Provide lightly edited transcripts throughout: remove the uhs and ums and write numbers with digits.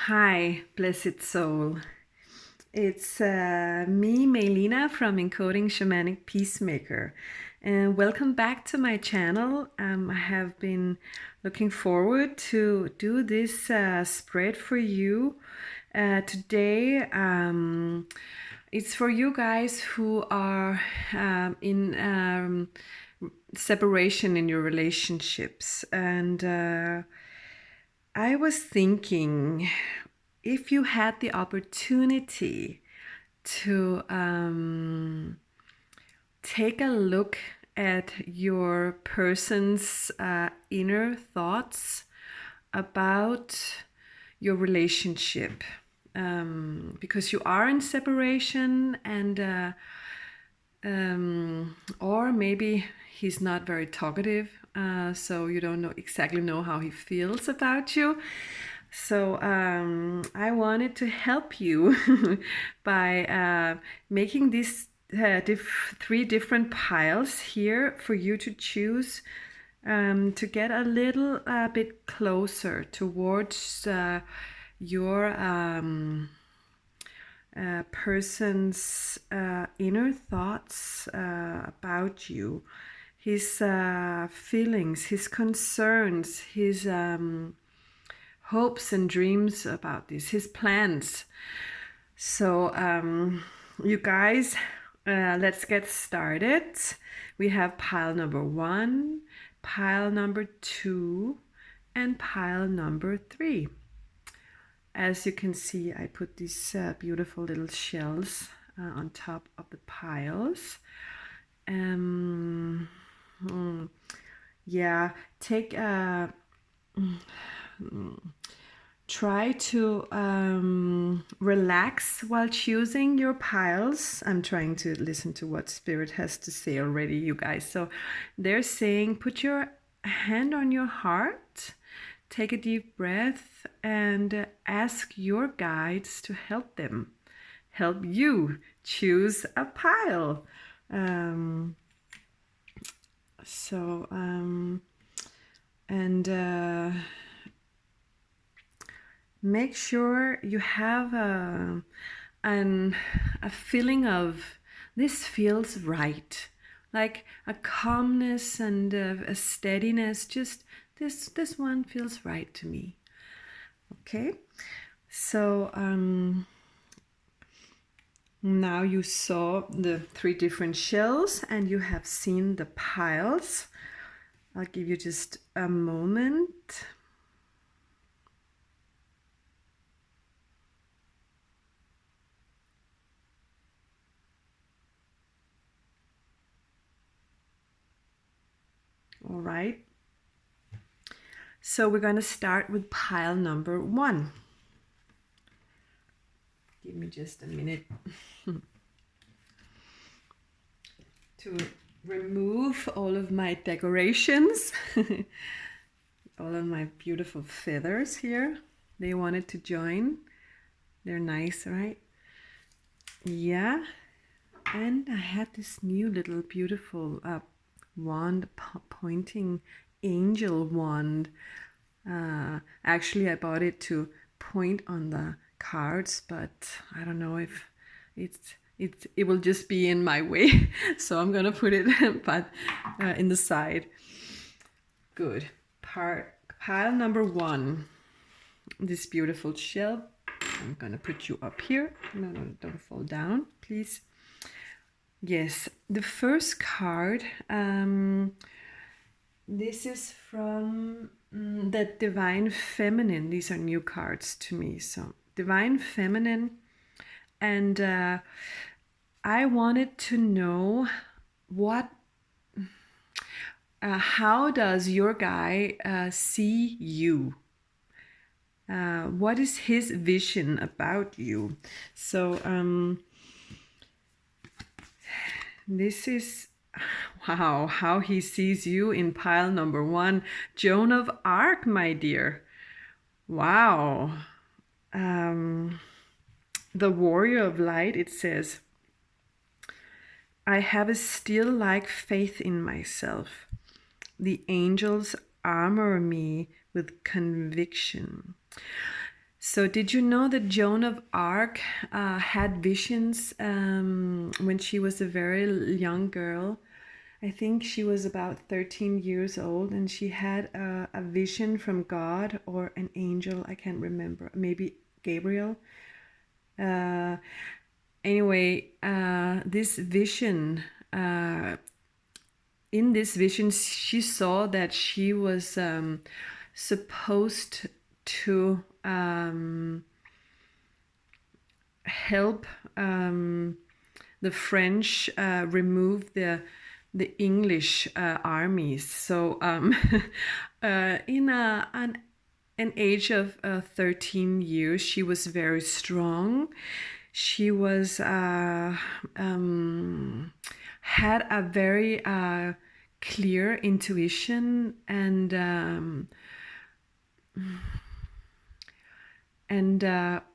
Hi, blessed soul. It's me, Maylenah from EncodingShamanicPeacemaker. And welcome back to my channel. I have been looking forward to do this spread for you. Today, it's for you guys who are in separation in your relationships. And I was thinking, if you had the opportunity to take a look at your person's inner thoughts about your relationship, because you are in separation, and or maybe he's not very talkative, so you don't exactly know how he feels about you. So I wanted to help you by making these three different piles here for you to choose, to get a little bit closer towards your person's inner thoughts about you, his feelings, his concerns, his hopes and dreams about this, his plans. So you guys, let's get started. We have pile number 1, pile number 2, and pile number 3. As you can see, I put these beautiful little shells on top of the piles. Yeah, take a... Try to relax while choosing your piles. I'm trying to listen to what Spirit has to say already, you guys. So they're saying, put your hand on your heart, take a deep breath, and ask your guides to help you choose a pile. Make sure you have a feeling of, this feels right, like a calmness and a steadiness. Just this one feels right to me. Okay, so now you saw the 3 different shells and you have seen the piles. I'll give you just a moment. All right. So we're going to start with pile number 1. Give me just a minute to remove all of my decorations, all of my beautiful feathers here. They wanted to join. They're nice, right? Yeah. And I had this new little beautiful wand, pointing angel wand. Actually, I bought it to point on the cards, but I don't know if it will just be in my way. So I'm gonna put it in the side. Good. Pile number 1. This beautiful shell. I'm gonna put you up here. No, don't fall down, please. Yes, the first card, this is from the Divine Feminine. These are new cards to me. So Divine Feminine, and I wanted to know how does your guy see you? What is his vision about you? So this is, wow, how he sees you in pile number 1. Joan of Arc, my dear. Wow. The Warrior of Light, it says, I have a still-like faith in myself. The angels armor me with conviction. So did you know that Joan of Arc had visions when she was a very young girl? I think she was about 13 years old, and she had a vision from God or an angel. I can't remember. Maybe Gabriel. Anyway, this vision, in this vision, she saw that she was supposed to help the French remove the English armies. So in an age of 13 years, she was very strong. She was had a very clear intuition, and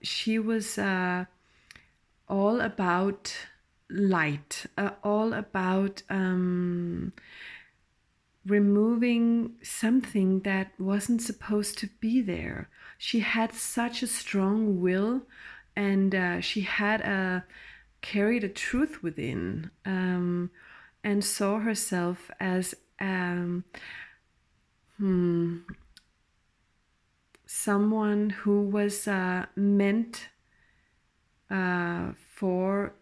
she was all about light, all about removing something that wasn't supposed to be there. She had such a strong will, and she had carried a truth within, and saw herself as someone who was meant for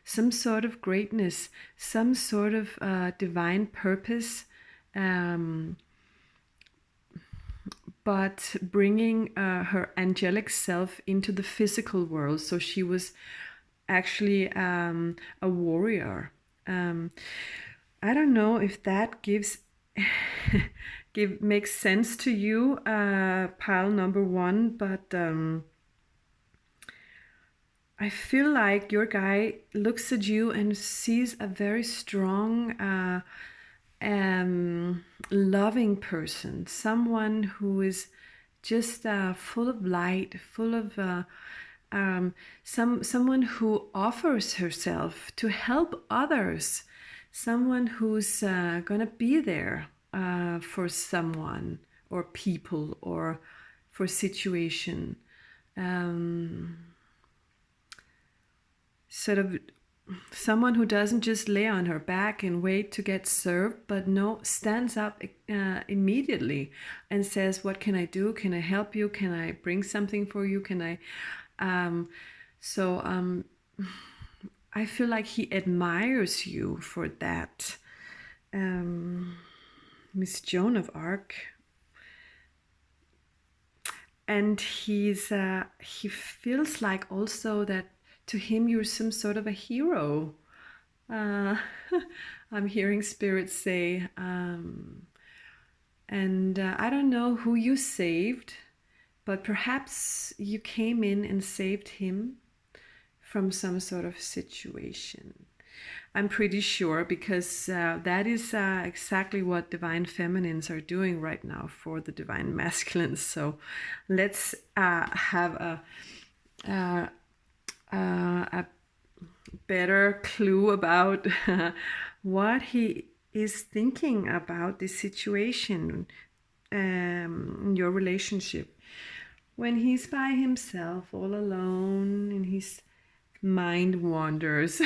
some sort of greatness, some sort of divine purpose, but bringing her angelic self into the physical world. So she was actually a warrior. I don't know if that makes sense to you, pile number one, but I feel like your guy looks at you and sees a very strong, loving person, someone who is just full of light, full of someone who offers herself to help others, someone who's gonna be there for someone or people or for situation. Sort of someone who doesn't just lay on her back and wait to get served, but no, stands up immediately and says, what can I do? Can I help you? Can I bring something for you? Can I I feel like he admires you for that. Miss Joan of Arc. And he feels like also that to him you're some sort of a hero. I'm hearing spirits say, and I don't know who you saved, but perhaps you came in and saved him from some sort of situation. I'm pretty sure, because that is exactly what divine feminines are doing right now for the divine masculines. So let's have a better clue about what he is thinking about this situation in your relationship. When he's by himself, all alone, and his mind wanders.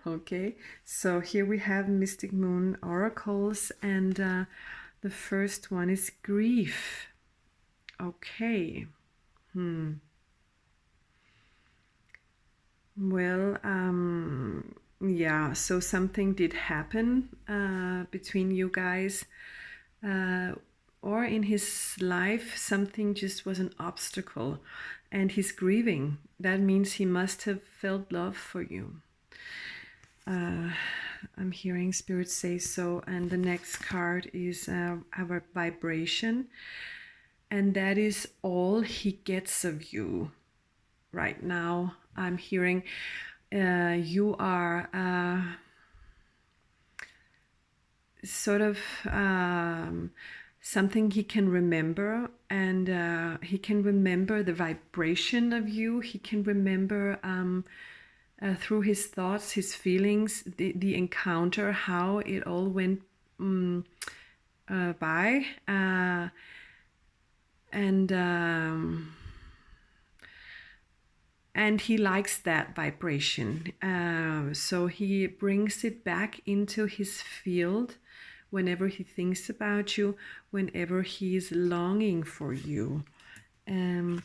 Okay, so here we have Mystic Moon oracles, and the first one is grief. Okay. Well, yeah, so something did happen between you guys, or in his life, something just was an obstacle, and he's grieving. That means he must have felt love for you. I'm hearing spirit say so. And the next card is our vibration, and that is all he gets of you right now. I'm hearing you are sort of something he can remember, and he can remember the vibration of you. He can remember through his thoughts, his feelings, the encounter, how it all went by, and and he likes that vibration. So he brings it back into his field whenever he thinks about you, whenever he is longing for you. Yeah,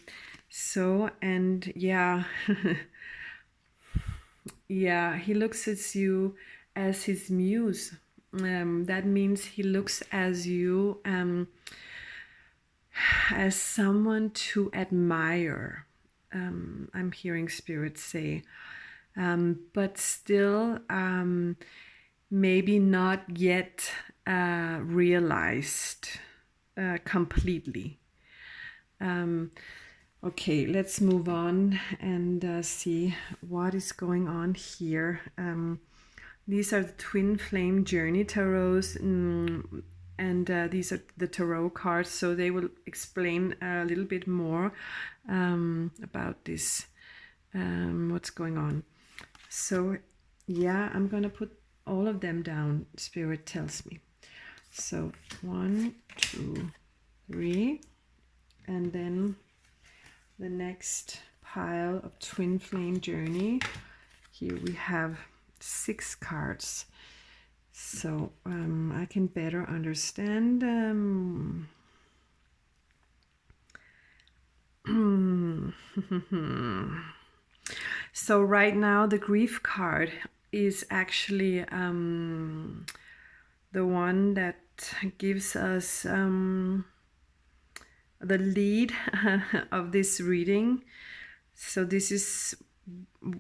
yeah, he looks at you as his muse. That means he looks as you as someone to admire. I'm hearing Spirit say, but still maybe not yet realized completely. Okay, let's move on and see what is going on here. These are the Twin Flame Journey Tarots, and these are the tarot cards, so they will explain a little bit more about this, what's going on. So yeah, I'm gonna put all of them down, Spirit tells me. So 1, 2, 3, and then the next pile of Twin Flame Journey. Here we have 6 cards, so I can better understand. So right now the grief card is actually the one that gives us the lead of this reading. So this is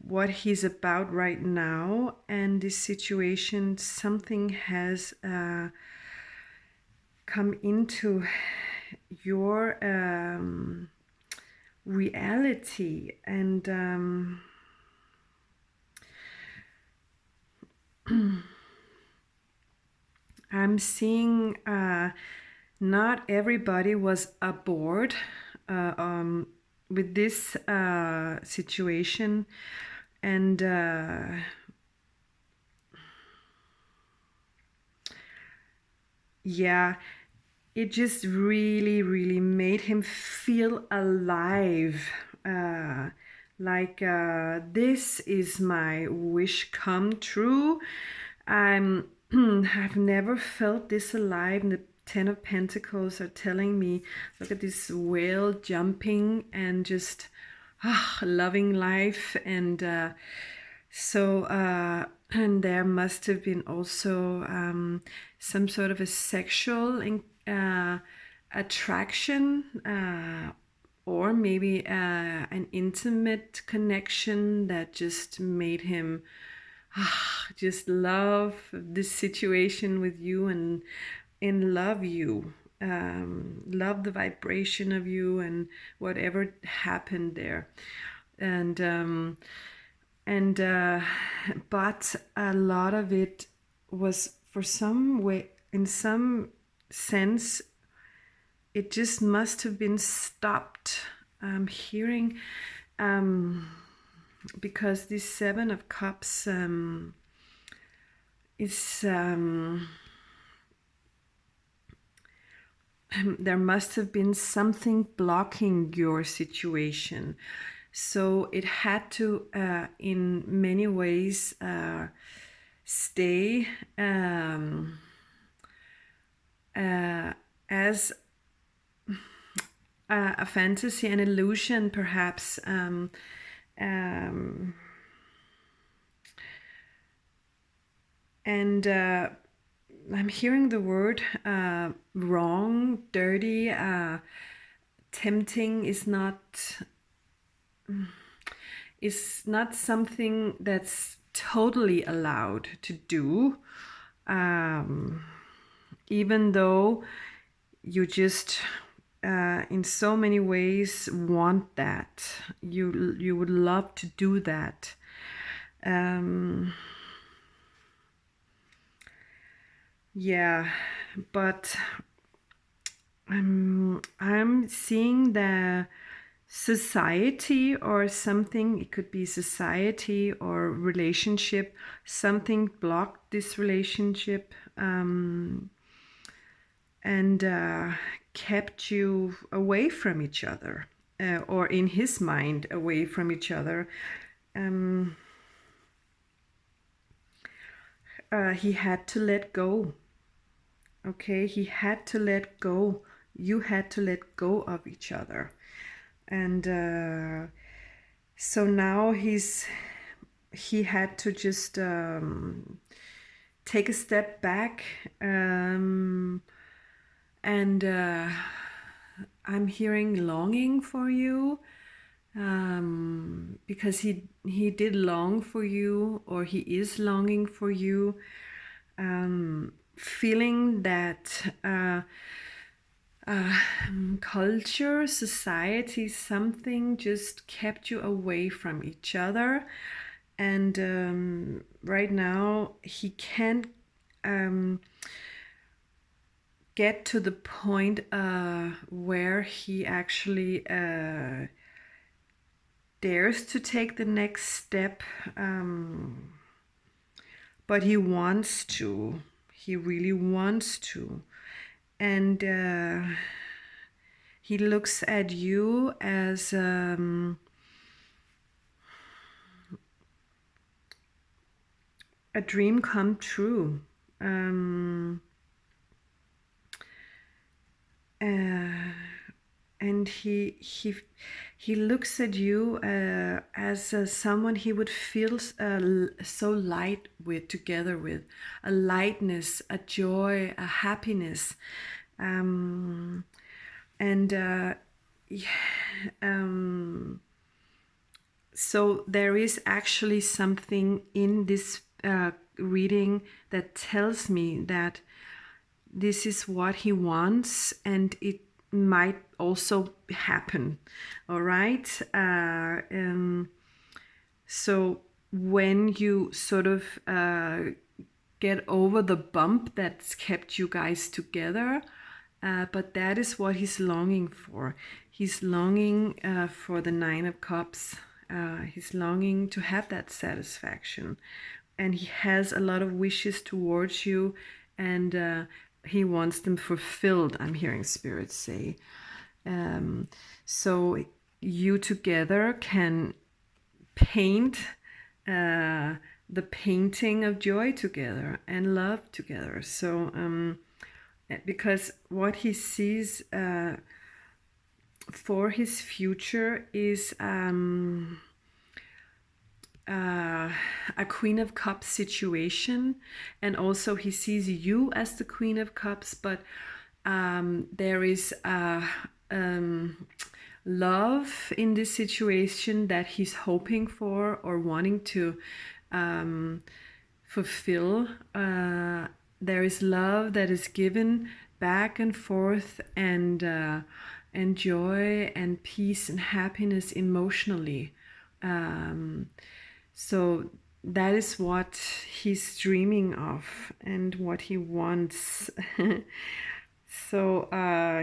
what he's about right now, and this situation, something has come into your reality, and I'm seeing not everybody was aboard with this situation, and yeah, it just really made him feel alive, like this is my wish come true. I've never felt this alive. And the 10 of Pentacles are telling me, look at this whale jumping and just loving life. And and there must have been also some sort of a sexual attraction, or maybe an intimate connection that just made him just love this situation with you, and love you, love the vibration of you and whatever happened there. But a lot of it was, for some way, in some sense, it just must have been stopped. I'm hearing because this 7 of Cups is there must have been something blocking your situation. So it had to, in many ways, stay as a fantasy, an illusion, perhaps. I'm hearing the word wrong, dirty, tempting is not something that's totally allowed to do, even though you just in so many ways want that. You would love to do that. Yeah, but I'm seeing the society or something. It could be society or relationship. Something blocked this relationship and kept you away from each other. or in his mind, away from each other. He had to let go. Okay, he had to let go. You had to let go of each other. And so now he had to just take a step back, and I'm hearing longing for you, because he did long for you, or he is longing for you, feeling that culture, society, something just kept you away from each other. And right now he can't get to the point where he actually dares to take the next step, but he wants to. He really wants to. And he looks at you as a dream come true. And he looks at you as someone he would feel so light with, together with, a lightness, a joy, a happiness, so there is actually something in this reading that tells me that this is what he wants, and it might also happen. All right. So when you sort of get over the bump that's kept you guys together, but that is what he's longing for. He's longing for the Nine of Cups. He's longing to have that satisfaction, and he has a lot of wishes towards you, and he wants them fulfilled, I'm hearing spirits say. So you together can paint the painting of joy together and love together. So because what he sees for his future is a Queen of Cups situation, and also he sees you as the Queen of Cups, but there is love in this situation that he's hoping for or wanting to fulfill. There is love that is given back and forth, and joy and peace and happiness emotionally. So that is what he's dreaming of and what he wants. So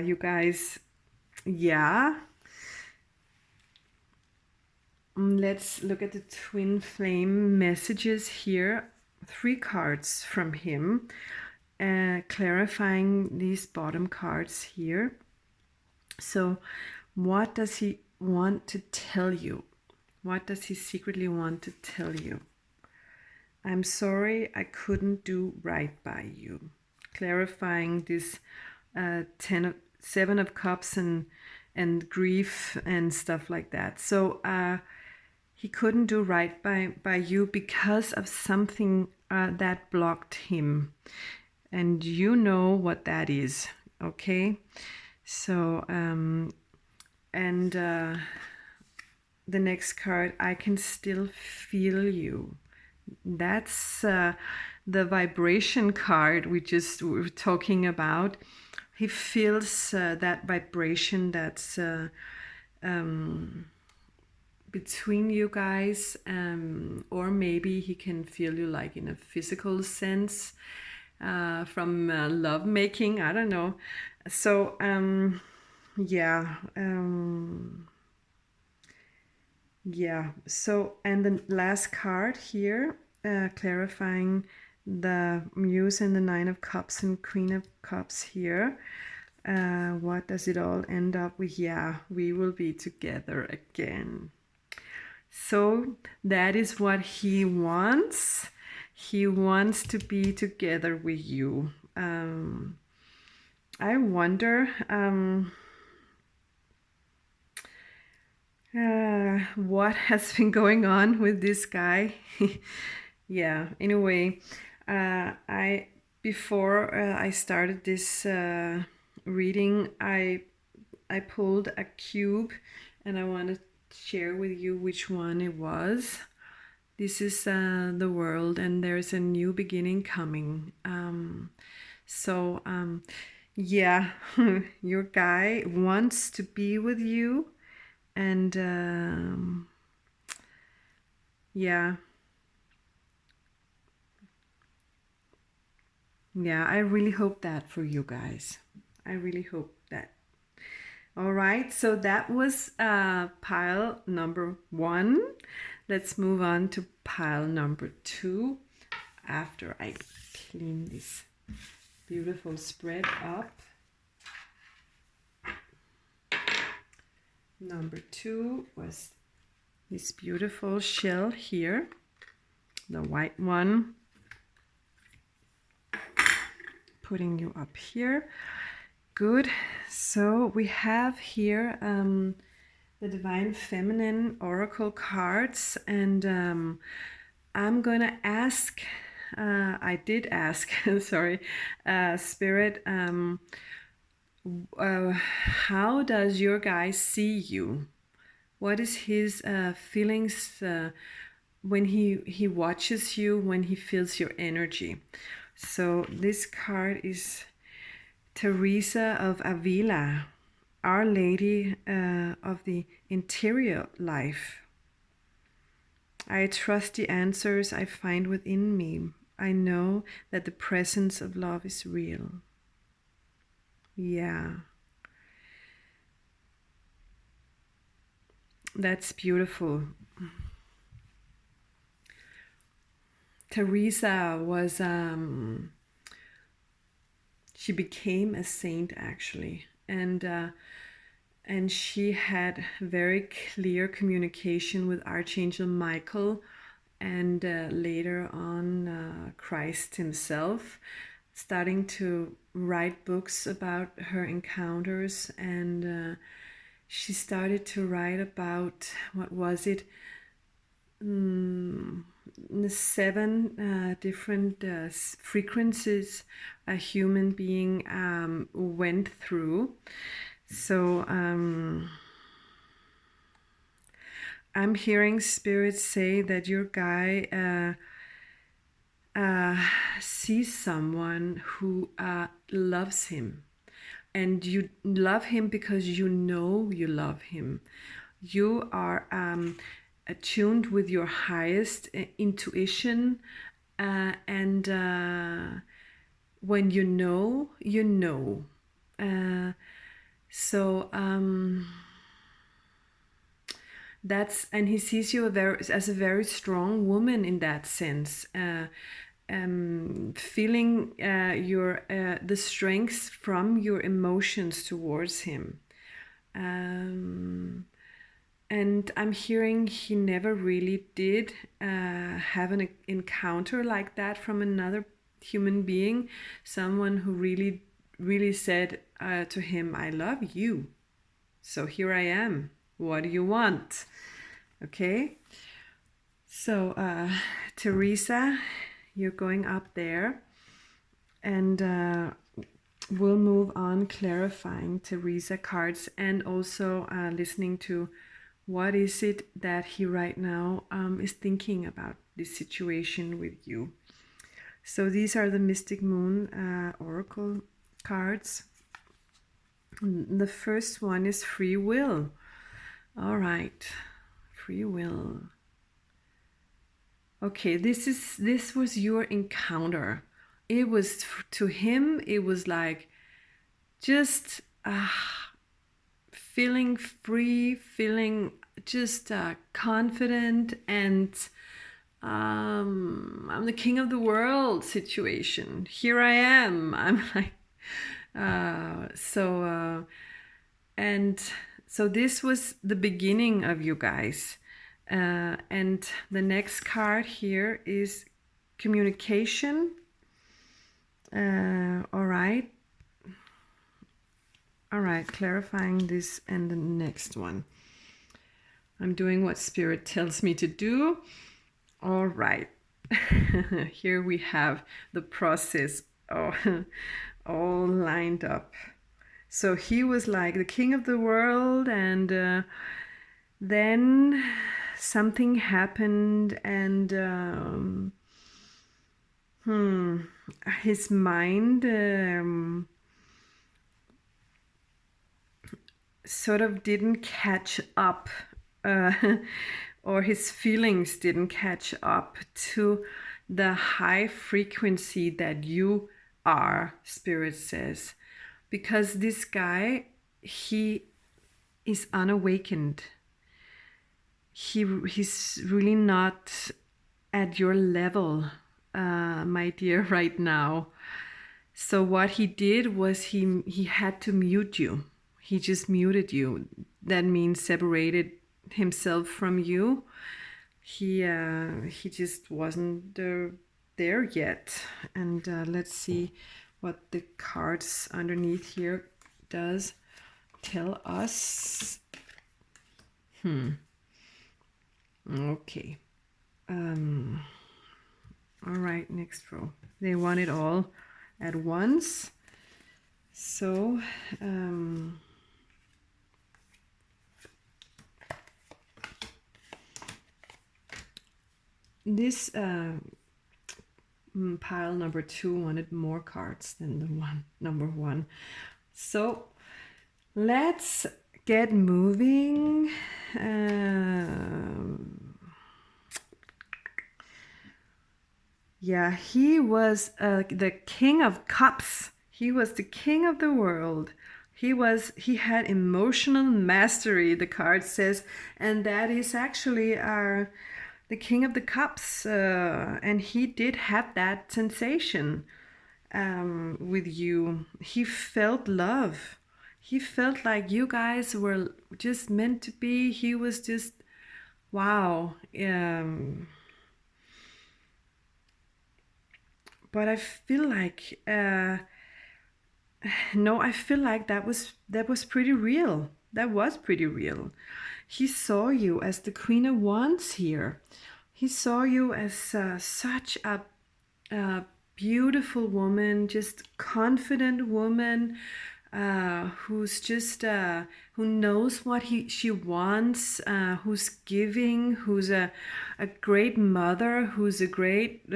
you guys, yeah. Let's look at the twin flame messages here. 3 cards from him, clarifying these bottom cards here. So what does he want to tell you? What does he secretly want to tell you? I'm sorry I couldn't do right by you. Clarifying this 7 of Cups and grief and stuff like that. So he couldn't do right by you because of something that blocked him. And you know what that is, okay? So, the next card, I can still feel you. That's the vibration card we were talking about. He feels that vibration that's between you guys, or maybe he can feel you like in a physical sense, from love making, I don't know. So yeah. Yeah, so, and the last card here, clarifying the Muse and the 9 of Cups and Queen of Cups here. What does it all end up with? Yeah, we will be together again. So that is what he wants. He wants to be together with you. I wonder what has been going on with this guy. Yeah, anyway, before I started this reading, I pulled a cube and I want to share with you which one it was. This is the world, and there's a new beginning coming. Yeah, your guy wants to be with you, and yeah, I really hope that for you guys. I really hope that. All right, so that was pile number 1. Let's move on to pile number 2 after I clean this beautiful spread up. Number 2 was this beautiful shell here, the white one. Putting you up here. Good. So we have here the Divine Feminine Oracle cards, and I'm gonna ask, I did ask, sorry, Spirit, how does your guy see you? What is his feelings when he watches you, when he feels your energy? So this card is Teresa of Avila, Our Lady of the Interior Life. I trust the answers I find within me. I know that the presence of love is real. Yeah. That's beautiful. Teresa was, she became a saint actually, and she had very clear communication with Archangel Michael, and later on Christ himself, starting to write books about her encounters, and she started to write about, what was it, the 7 different frequencies a human being went through. So I'm hearing spirits say that your guy sees someone who loves him, and you love him because you know you love him. You are attuned with your highest intuition, and when you know, you know. That's, and he sees you as a very strong woman in that sense, feeling your the strength from your emotions towards him. And I'm hearing he never really did have an encounter like that from another human being, someone who really, really said to him, I love you. So here I am. What do you want? Okay. So Teresa, you're going up there, and we'll move on clarifying Teresa cards, and also listening to what is it that he right now is thinking about this situation with you. So these are the Mystic Moon Oracle cards. The first one is free will. All right, free will. Okay, this was your encounter. It was, to him, it was like just feeling free, feeling just confident, and I'm the king of the world situation. Here I am. I'm like, And so this was the beginning of you guys. And the next card here is communication. All right. All right, clarifying this and the next one. I'm doing what Spirit tells me to do. All right. Here we have the process all lined up. So he was like the king of the world, and then something happened, and his mind sort of didn't catch up, or his feelings didn't catch up to the high frequency that you are, Spirit says. Because this guy, he is unawakened. He's really not at your level, my dear, right now. So what he did was he had to mute you. He just muted you. That means separated himself from you. He just wasn't there yet. And let's see what the cards underneath here does tell us. Okay. All right, next row. They want it all at once. So this pile number 2 wanted more cards than the one number 1. So let's get moving. Yeah, he was the King of Cups. He was the king of the world. He had emotional mastery, the card says, and that is actually the King of the Cups, and he did have that sensation with you. He felt love. He felt like you guys were just meant to be. He was just, wow. But I feel like no, I feel like that was pretty real. That was pretty real. He saw you as the Queen of Wands here. He saw you as such a beautiful woman, just confident woman, who's just who knows what she wants, who's giving, who's a great mother, who's a great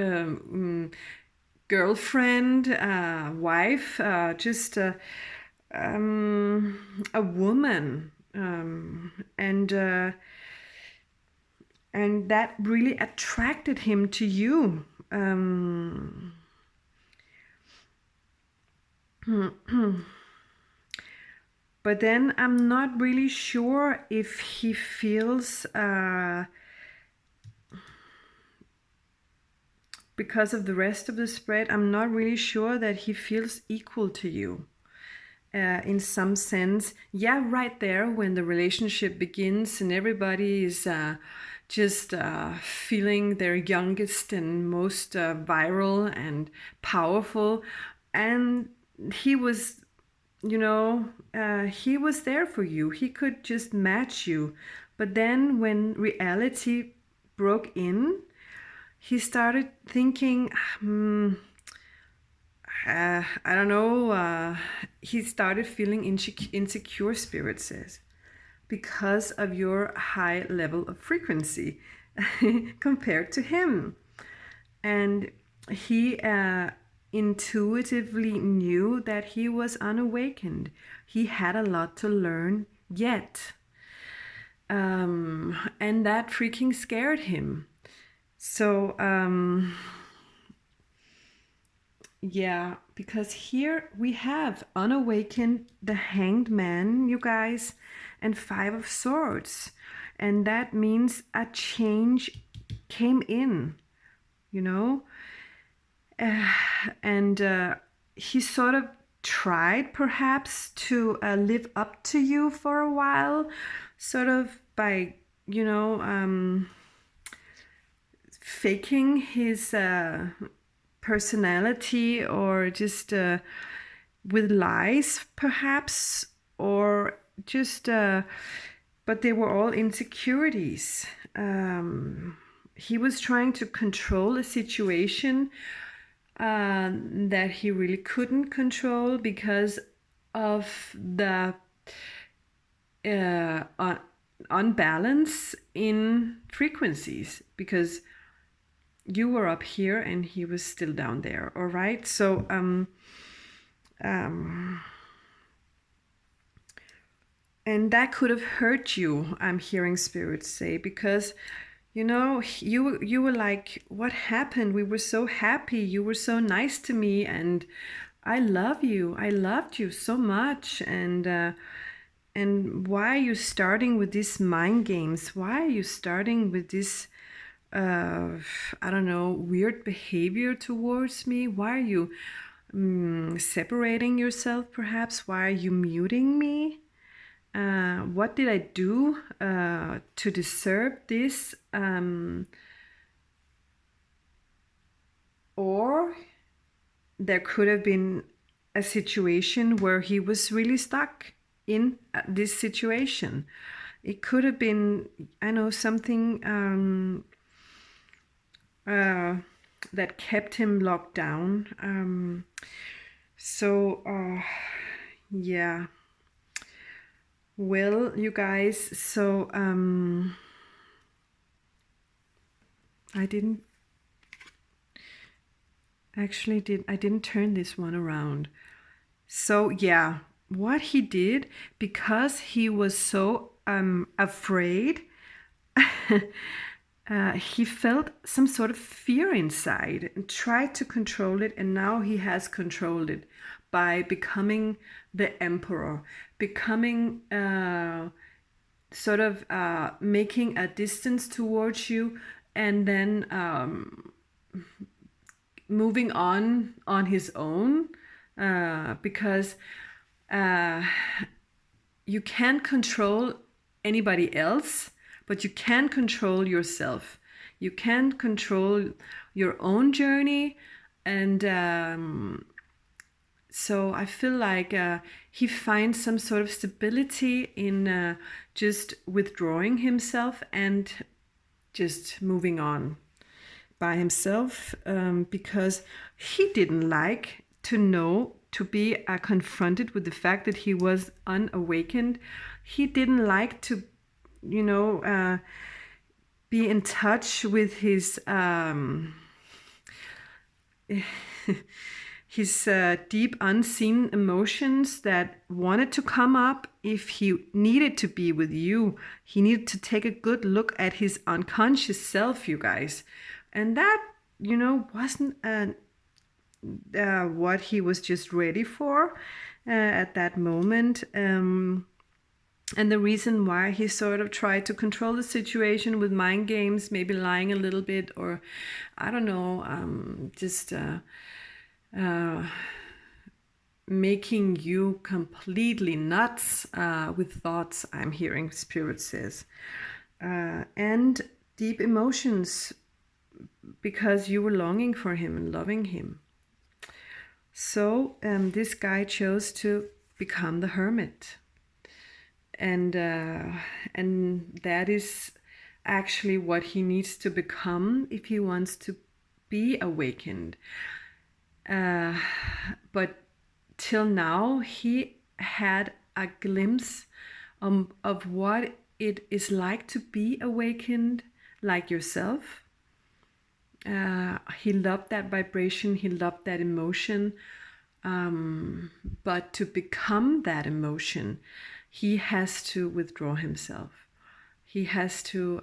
girlfriend, wife, just a woman, and that really attracted him to you. But then I'm not really sure if he feels, because of the rest of the spread, I'm not really sure that he feels equal to you. In some sense, yeah, right there when the relationship begins and everybody is just feeling their youngest and most viral and powerful, and he was, he was there for you. He could just match you. But then when reality broke in, he started thinking, I don't know, he started feeling insecure, Spirit says, because of your high level of frequency compared to him. And he intuitively knew that he was unawakened. He had a lot to learn yet. And that freaking scared him. So, yeah, because here we have unawakened, the Hanged Man, you guys, and 5 of Swords. And that means a change came in, and he sort of tried perhaps to live up to you for a while, sort of by, faking his personality, or just with lies perhaps, or just but they were all insecurities. He was trying to control a situation that he really couldn't control because of the unbalance in frequencies, because you were up here and he was still down there. All right, so and that could have hurt you, I'm hearing spirits say, because you were like, what happened? We were so happy, you were so nice to me, and I love you, I loved you so much, and why are you starting with these mind games? Why are you starting with this I don't know, weird behavior towards me? Why are you separating yourself perhaps? Why are you muting me? What did I do to deserve this? Or there could have been a situation where he was really stuck in this situation. It could have been, I know, something that kept him locked down. Yeah. Well, you guys, so I didn't turn this one around. So yeah, what he did, because he was so afraid, he felt some sort of fear inside and tried to control it, and now he has controlled it by becoming the emperor, becoming sort of making a distance towards you, and then moving on his own, because you can't control anybody else, but you can control yourself. You can control your own journey, and so I feel like he finds some sort of stability in just withdrawing himself and just moving on by himself, because he didn't like to be confronted with the fact that he was unawakened. He didn't like to, be in touch with his his deep unseen emotions that wanted to come up. If he needed to be with you, he needed to take a good look at his unconscious self, you guys. And that, wasn't what he was just ready for at that moment. And the reason why he sort of tried to control the situation with mind games, maybe lying a little bit, or I don't know, just making you completely nuts with thoughts, I'm hearing Spirit says, and deep emotions, because you were longing for him and loving him. So this guy chose to become the hermit, and that is actually what he needs to become if he wants to be awakened. But till now, he had a glimpse of what it is like to be awakened, like yourself. He loved that vibration, he loved that emotion, but to become that emotion, he has to withdraw himself. He has to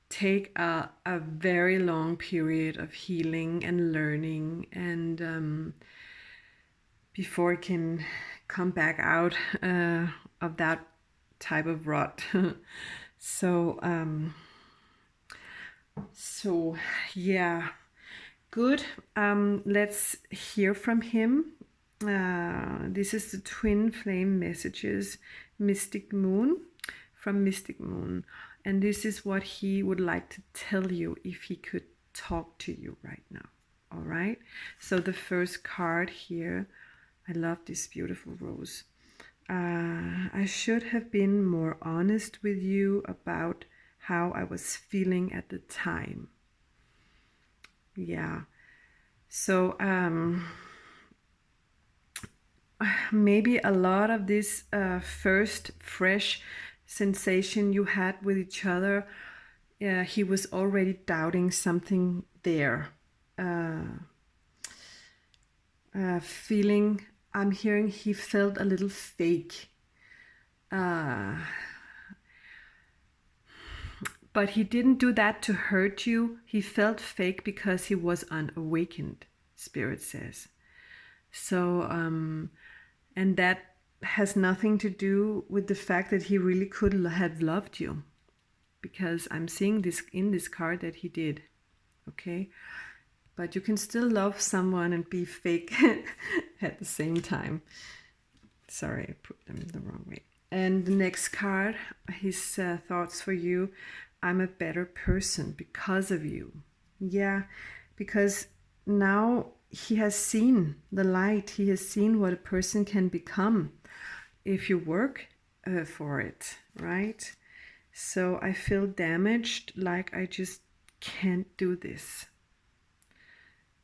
take a very long period of healing and learning, and before he can come back out of that type of rut. So yeah, good. Let's hear from him. This is the twin flame messages, Mystic Moon, from Mystic Moon. And this is what he would like to tell you if he could talk to you right now. All right. So the first card here, I love this beautiful rose. I should have been more honest with you about how I was feeling at the time. Yeah. So maybe a lot of this first fresh sensation you had with each other, he was already doubting something there. Feeling, I'm hearing he felt a little fake. But he didn't do that to hurt you. He felt fake because he was unawakened, Spirit says. So, and that has nothing to do with the fact that he really could have loved you, because I'm seeing this in this card that he did. Okay, but you can still love someone and be fake at the same time. Sorry, I put them the wrong way. And the next card, his thoughts for you: I'm a better person because of you. Yeah, because now he has seen the light. He has seen what a person can become if you work for it, right? So I feel damaged, like I just can't do this.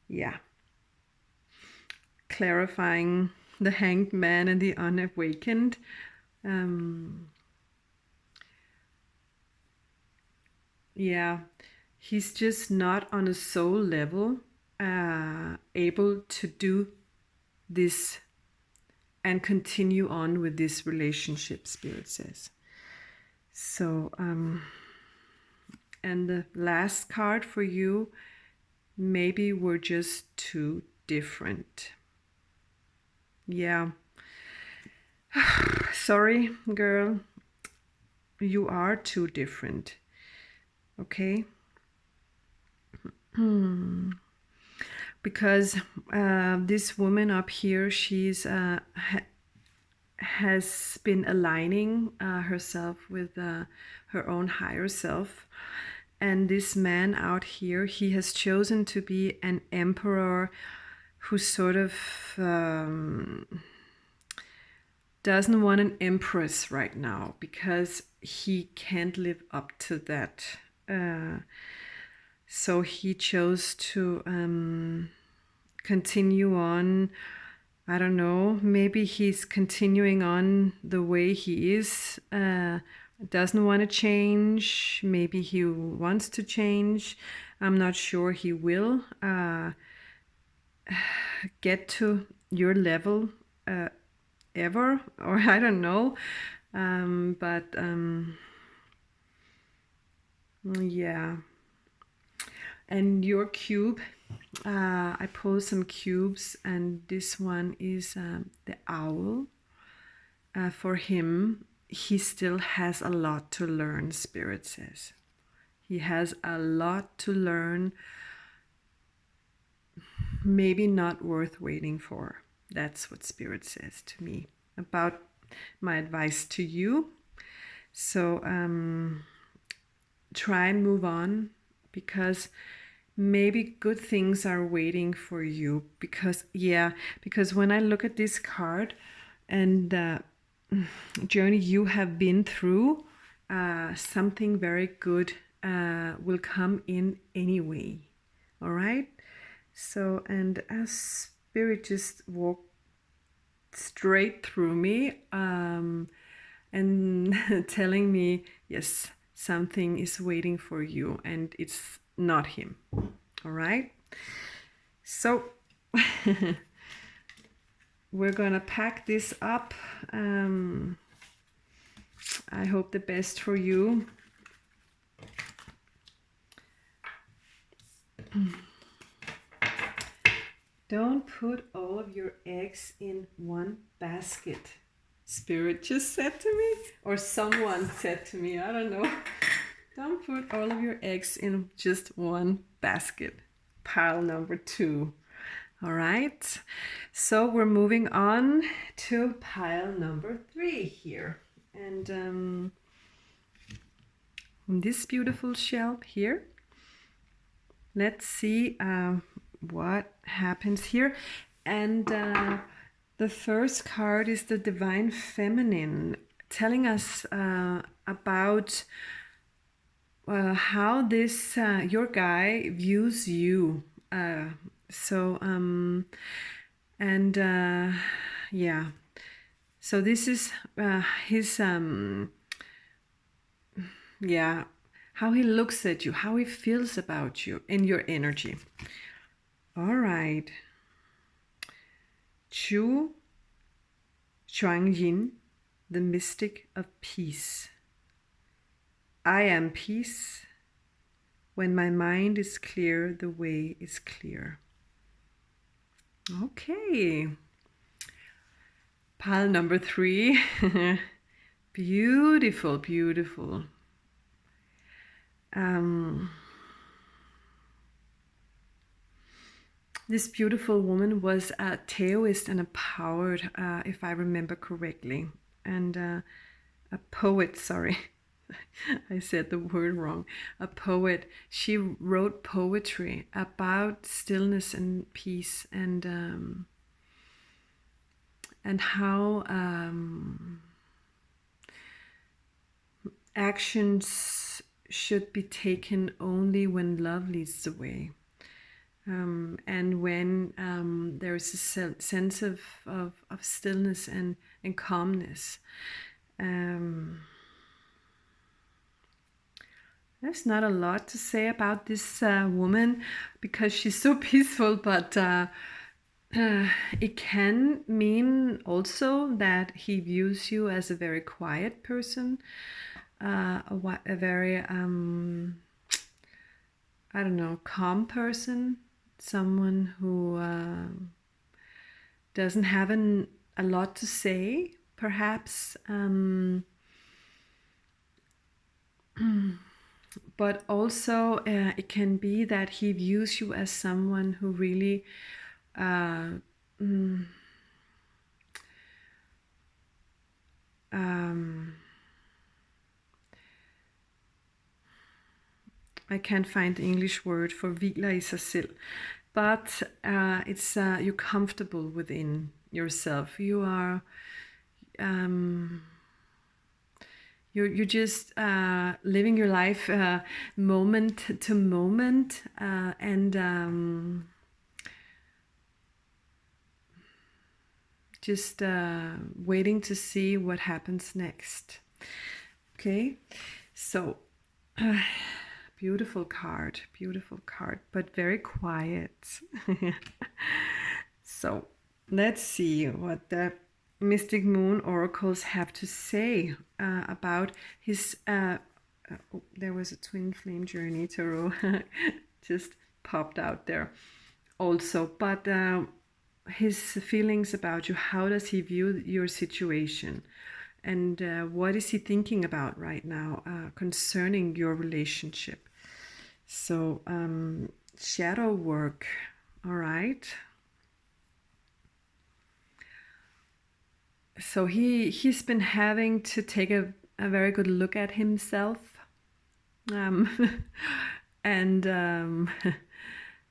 Yeah. Clarifying the Hanged Man and the unawakened. Yeah, he's just not on a soul level able to do this and continue on with this relationship, Spirit says. So, and the last card for you, maybe we're just too different. Yeah. Sorry, girl. You are too different. Okay? Because this woman up here, she's has been aligning herself with her own higher self. And this man out here, he has chosen to be an emperor who sort of doesn't want an empress right now, because he can't live up to that. So he chose to continue on. I don't know, maybe he's continuing on the way he is, doesn't want to change. Maybe he wants to change. I'm not sure he will get to your level ever, or I don't know. Yeah. And your cube, I pulled some cubes, and this one is the owl. For him, he still has a lot to learn, Spirit says. He has a lot to learn, maybe not worth waiting for. That's what Spirit says to me about my advice to you. So try and move on, because maybe good things are waiting for you. Because when I look at this card and the journey you have been through, something very good will come in anyway. All right. So, and as Spirit just walked straight through me and telling me, yes, something is waiting for you, and it's not him. All right. So we're gonna pack this up. I hope the best for you. Don't put all of your eggs in one basket, Spirit just said to me, or someone said to me, I don't know. Don't put all of your eggs in just one basket. Pile number 2. All right, so we're moving on to pile number 3 here. And this beautiful shelf here, let's see what happens here. And the first card is the Divine Feminine, telling us about how this your guy views you. Yeah, so this is his yeah, how he looks at you, how he feels about you in your energy. All right, Chu Chuang-yin, the mystic of peace. I am peace. When my mind is clear, the way is clear. Okay. Pile number 3. Beautiful, beautiful. This beautiful woman was a Taoist and a poet, if I remember correctly, and a poet, sorry. I said the word wrong. A poet. She wrote poetry about stillness and peace, and how actions should be taken only when love leads the way, and when there is a sense of stillness and calmness. There's not a lot to say about this woman because she's so peaceful, but it can mean also that he views you as a very quiet person, a very, I don't know, calm person, someone who doesn't have a lot to say, perhaps. But also it can be that he views you as someone who really I can't find the English word for hviler i sig selv, but it's you're comfortable within yourself. You are you're just living your life moment to moment, and just waiting to see what happens next. Okay, so beautiful card, but very quiet. So let's see what the Mystic Moon oracles have to say about his there was a twin flame journey tarot just popped out there also, but his feelings about you. How does he view your situation, and what is he thinking about right now concerning your relationship? So shadow work. All right, so he's been having to take a very good look at himself, and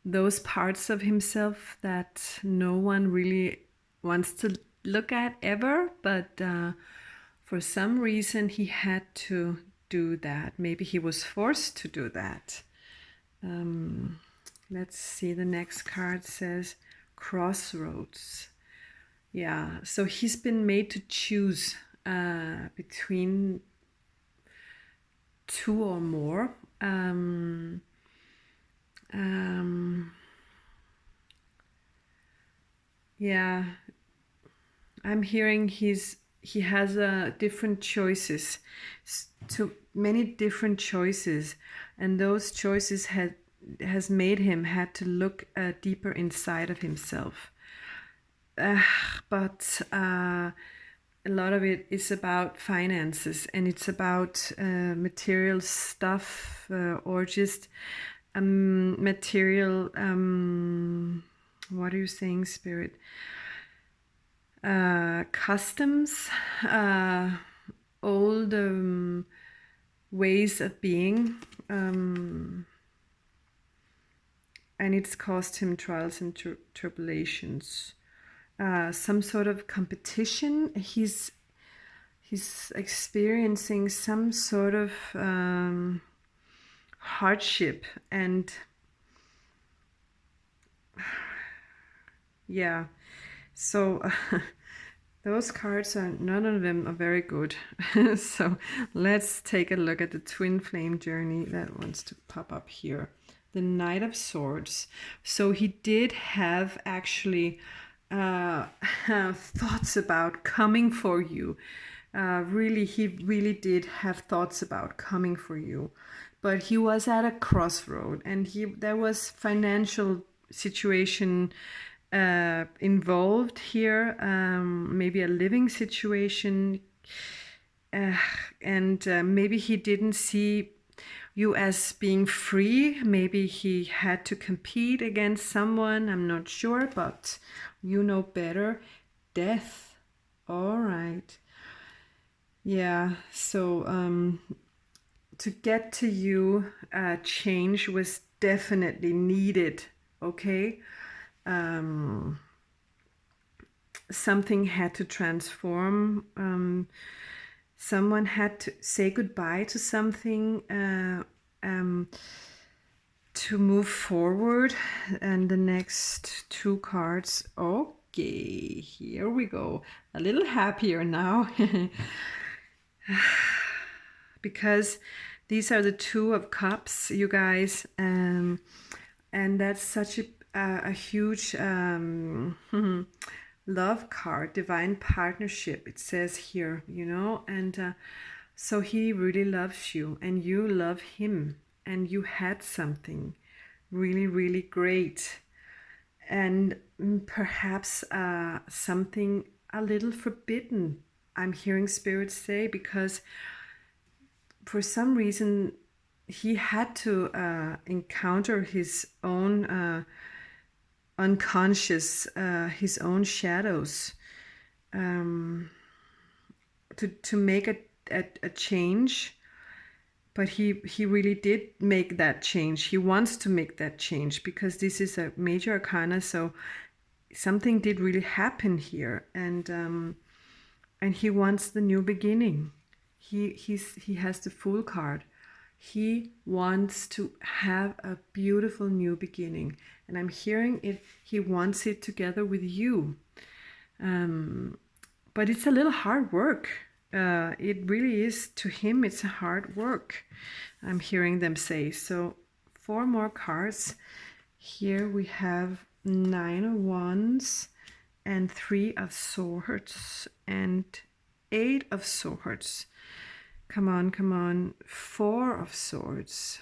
those parts of himself that no one really wants to look at ever, but for some reason he had to do that. Maybe he was forced to do that. Let's see, the next card says Crossroads. Yeah, so he's been made to choose between two or more. Yeah, I'm hearing he has different choices, to many different choices, and those choices has made him had to look deeper inside of himself. But a lot of it is about finances, and it's about material stuff, or just material What are you saying, Spirit? Customs, old ways of being, and it's caused him trials and tribulations. Some sort of competition. He's experiencing some sort of hardship, and yeah, so those cards are, none of them are very good. So let's take a look at the twin flame journey that wants to pop up here. The Knight of Swords. So he did have actually thoughts about coming for you. He really did have thoughts about coming for you, but he was at a crossroad, and there was financial situation involved here, maybe a living situation, and maybe he didn't see you as being free. Maybe he had to compete against someone, I'm not sure, but you know better. Death. All right. Yeah, so to get to you, change was definitely needed, okay? Something had to transform. Someone had to say goodbye to something to move forward. And the next two cards, okay, here we go. A little happier now. Because these are the Two of Cups, you guys, and that's such a huge love card, divine partnership, it says here, you know, and so he really loves you, and you love him, and you had something really, really great, and perhaps something a little forbidden, I'm hearing Spirit say, because for some reason he had to encounter his own unconscious, his own shadows, to make a change. But he really did make that change. He wants to make that change because this is a major arcana, so something did really happen here, and he wants the new beginning. He has the Fool card. He wants to have a beautiful new beginning, and I'm hearing it. He wants it together with you, but it's a little hard work. It really is, to him. It's a hard work, I'm hearing them say. So 4 more cards. Here we have 9 of Wands and 3 of Swords and 8 of Swords. Come on, come on. 4 of Swords.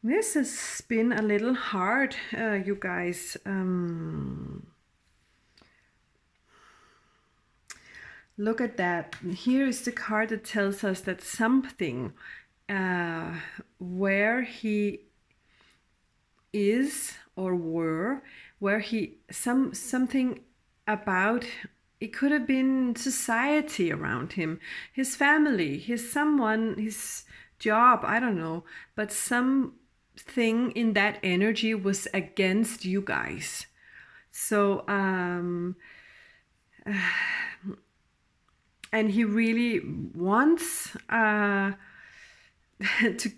This has been a little hard, you guys. Look at that. Here is the card that tells us that something, where he is or where he, something about, it could have been society around him, his family, his someone, his job, I don't know, but something in that energy was against you guys. So and he really wants to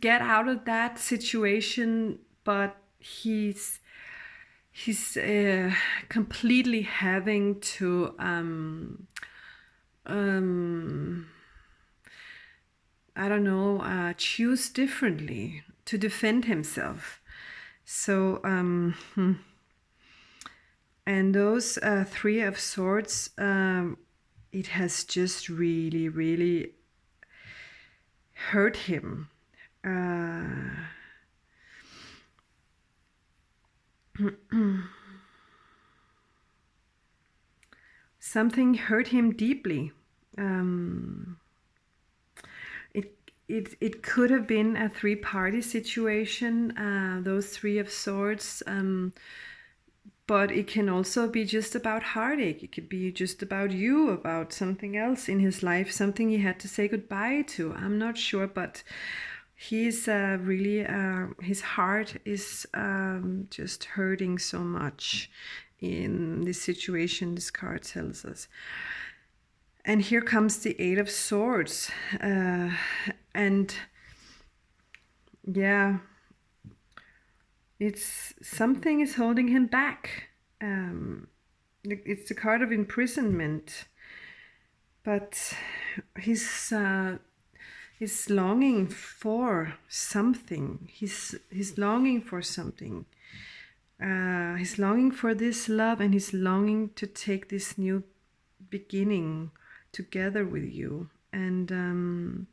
get out of that situation, but he's completely having to I don't know, choose differently to defend himself. So and those 3 of Swords, it has just really, really hurt him. Something hurt him deeply. it could have been a three-party situation, those Three of Swords, but it can also be just about heartache. It could be just about you, about something else in his life, something he had to say goodbye to. I'm not sure, but he's really, his heart is just hurting so much in this situation, this card tells us. And here comes the Eight of Swords. And yeah, it's something is holding him back. It's the card of imprisonment. But he's longing for something. He's longing for something. He's longing for this love, and he's longing to take this new beginning together with you. And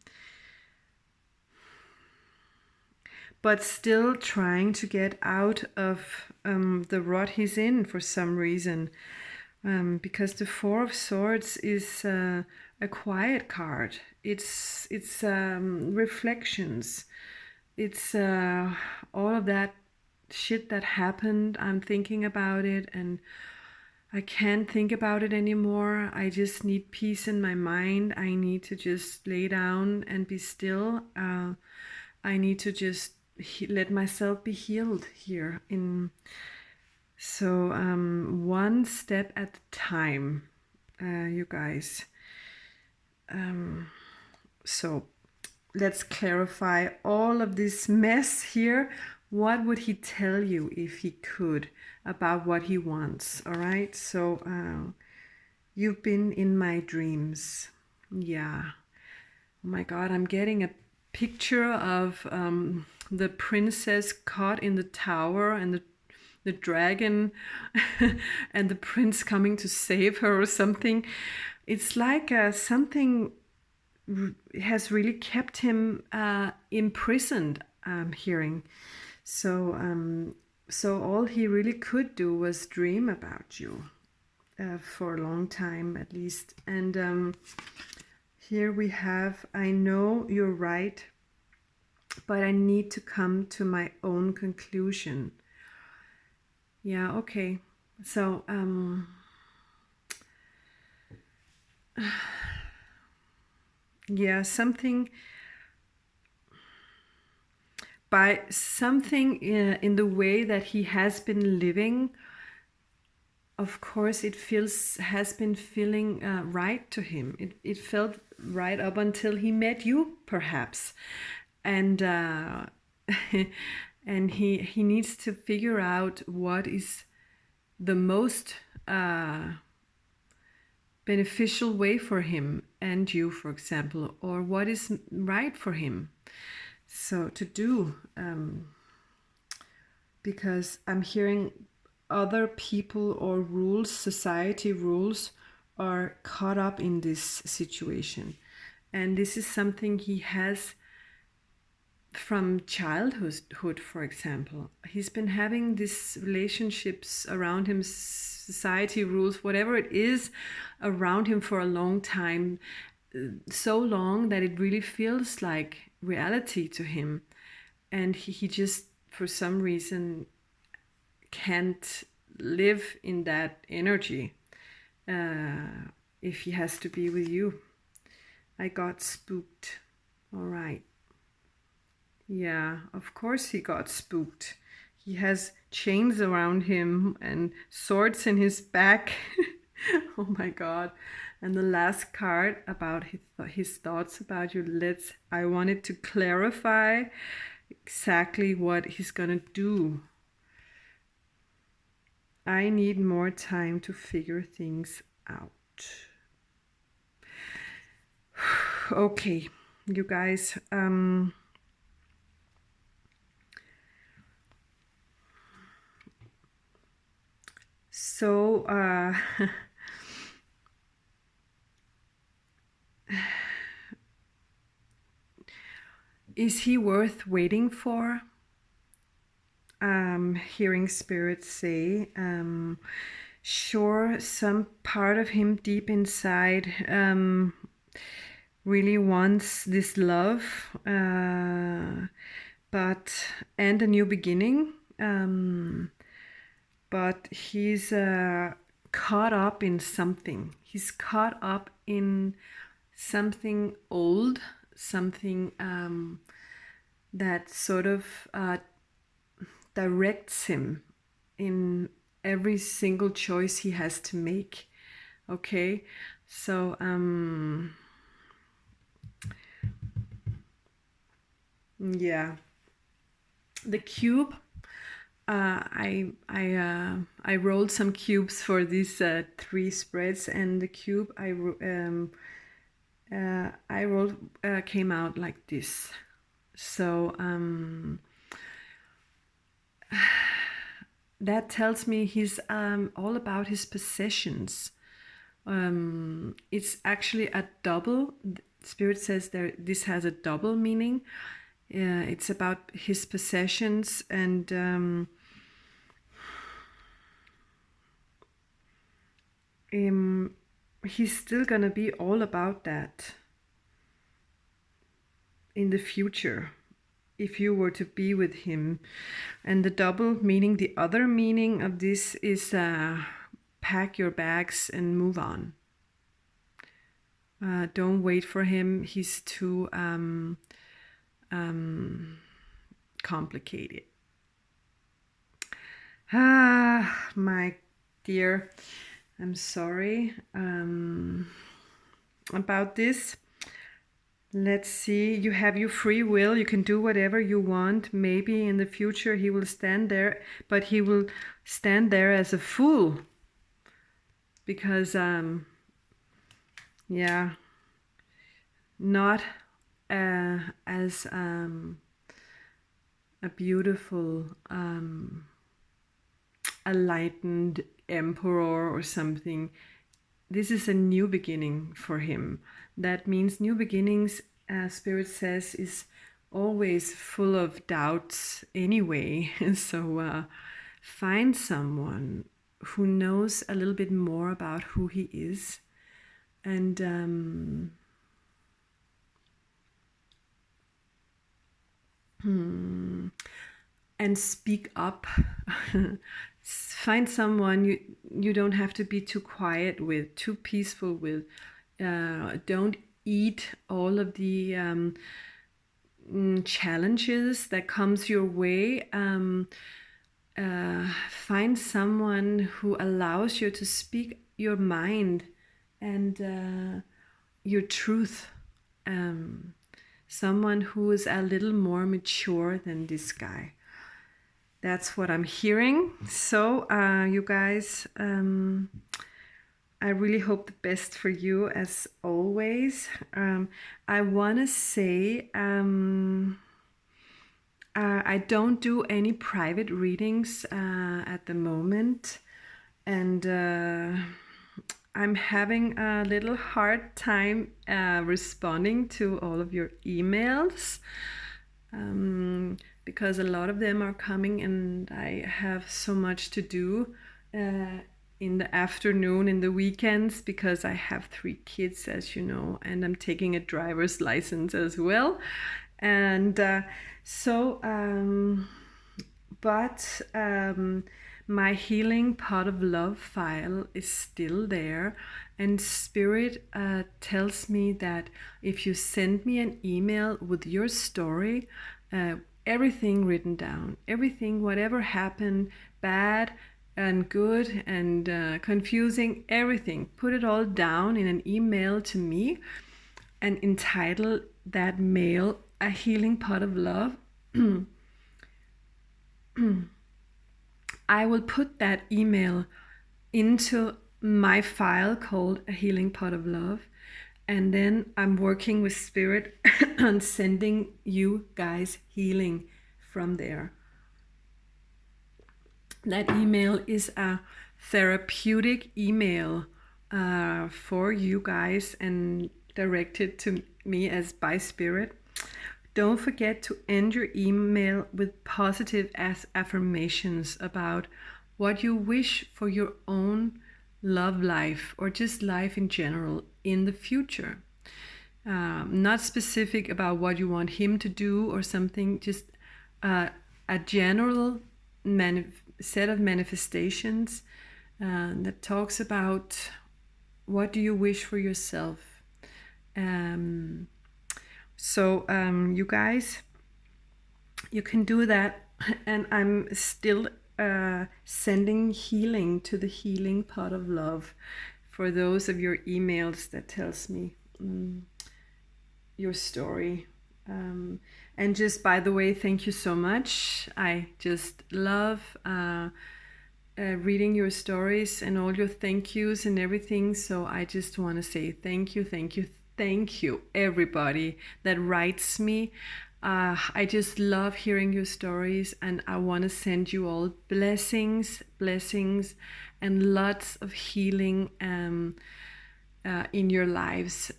but still trying to get out of the rut he's in for some reason, because the Four of Swords is a quiet card. It's reflections. It's all of that shit that happened. I'm thinking about it, and I can't think about it anymore. I just need peace in my mind. I need to just lay down and be still. I need to just let myself be healed here. So one step at a time, you guys. So let's clarify all of this mess here. What would he tell you if he could about what he wants? All right. So you've been in my dreams. Yeah. Oh my God, I'm getting a picture of the princess caught in the tower, and the dragon and the prince coming to save her or something. It's like something has really kept him imprisoned, I'm hearing. So all he really could do was dream about you for a long time at least. And here we have, I know you're right, but I need to come to my own conclusion. Yeah, okay. So yeah, something in the way that he has been living. Of course, has been feeling right to him. It felt right up until he met you, perhaps, and and he needs to figure out what is the most beneficial way for him and you, for example, or what is right for him. So to do, because I'm hearing other people or rules, society rules, are caught up in this situation. And this is something he has from childhood, for example. He's been having these relationships around him, society rules, whatever it is, around him for a long time, so long that it really feels like reality to him. And he just, for some reason, can't live in that energy if he has to be with you. I got spooked. All right. Yeah, of course he got spooked. He has chains around him and swords in his back. Oh my God. And the last card about his thoughts about you. I wanted to clarify exactly what he's gonna do. I need more time to figure things out. Okay, you guys. So is he worth waiting for? Hearing spirits say, sure, some part of him deep inside really wants this love, but and a new beginning. But he's caught up in something. He's caught up in something old, something that sort of directs him in every single choice he has to make. Okay, so yeah, the cube. I rolled some cubes for these 3 spreads, and the cube I rolled came out like this. So that tells me he's all about his possessions. It's actually a double. Spirit says this has a double meaning. It's about his possessions, and he's still gonna be all about that in the future if you were to be with him. And the double meaning, the other meaning of this is pack your bags and move on. Don't wait for him. He's too complicated. My dear, I'm sorry about this. Let's see. You have your free will. You can do whatever you want. Maybe in the future he will stand there, but he will stand there as a fool. Because, yeah, not as a beautiful, enlightened emperor or something. This is a new beginning for him. That means new beginnings, Spirit says, is always full of doubts anyway. So find someone who knows a little bit more about who he is, and speak up. Find someone you don't have to be too quiet with, too peaceful with. Don't eat all of the challenges that comes your way. Find someone who allows you to speak your mind and your truth. Someone who is a little more mature than this guy. That's what I'm hearing. So you guys, I really hope the best for you as always. I want to say I don't do any private readings at the moment, and I'm having a little hard time responding to all of your emails, because a lot of them are coming and I have so much to do in the afternoon, in the weekends, because I have 3 kids, as you know, and I'm taking a driver's license as well. And but my healing pot of love file is still there, and Spirit tells me that if you send me an email with your story, everything written down, everything, whatever happened, bad and good and confusing, everything, put it all down in an email to me and entitle that mail A Healing Pot of Love. I will put that email into my file called A Healing Pot of Love, and then I'm working with Spirit on sending you guys healing from there. That email is a therapeutic email for you guys and directed to me as by Spirit. Don't forget to end your email with positive affirmations about what you wish for your own love life or just life in general in the future. not specific about what you want him to do or something, just a general set of manifestations that talks about what do you wish for yourself. So you guys, you can do that, and I'm still sending healing to the healing pot of love for those of your emails that tells me your story. And just by the way, thank you so much. I just love reading your stories and all your thank yous and everything. So I just want to say thank you, thank you, thank you, everybody that writes me. I just love hearing your stories, and I want to send you all blessings, and lots of healing in your lives.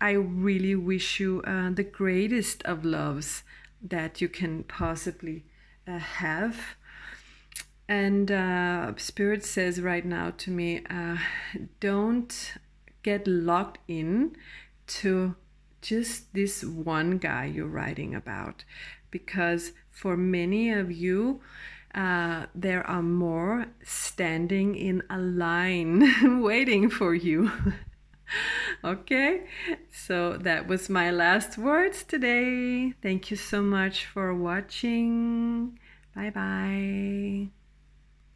I really wish you the greatest of loves that you can possibly have. And Spirit says right now to me, don't get locked in to just this one guy you're writing about, because for many of you, there are more standing in a line waiting for you. Okay, so that was my last words today. Thank you so much for watching. Bye bye.